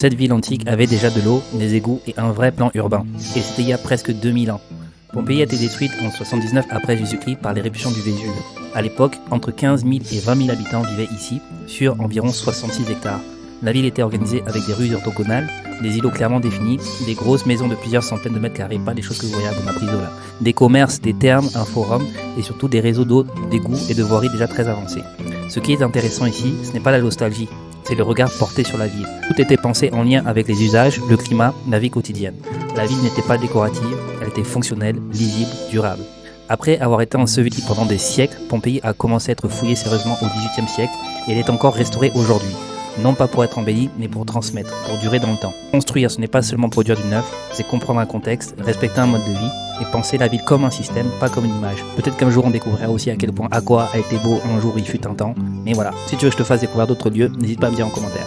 Cette ville antique avait déjà de l'eau, des égouts et un vrai plan urbain. Et c'était il y a presque 2000 ans. Pompéi a été détruite en 79 après Jésus-Christ par l'éruption du Vésuve. À l'époque, entre 15 000 et 20 000 habitants vivaient ici, sur environ 66 hectares. La ville était organisée avec des rues orthogonales, des îlots clairement définis, des grosses maisons de plusieurs centaines de mètres carrés, pas les choses que vous voyez à Bonaprisola, des commerces, des thermes, un forum et surtout des réseaux d'eau, d'égouts et de voiries déjà très avancés. Ce qui est intéressant ici, ce n'est pas la nostalgie, c'est le regard porté sur la ville. Tout était pensé en lien avec les usages, le climat, la vie quotidienne. La ville n'était pas décorative, elle était fonctionnelle, lisible, durable. Après avoir été ensevelie pendant des siècles, Pompéi a commencé à être fouillée sérieusement au XVIIIe siècle et elle est encore restaurée aujourd'hui. Non pas pour être embellie, mais pour transmettre, pour durer dans le temps. Construire, ce n'est pas seulement produire du neuf, c'est comprendre un contexte, respecter un mode de vie et penser la ville comme un système, pas comme une image. Peut-être qu'un jour on découvrira aussi à quel point Aqua a été beau un jour il fut un temps. Mais voilà, si tu veux que je te fasse découvrir d'autres lieux, n'hésite pas à me dire en commentaire.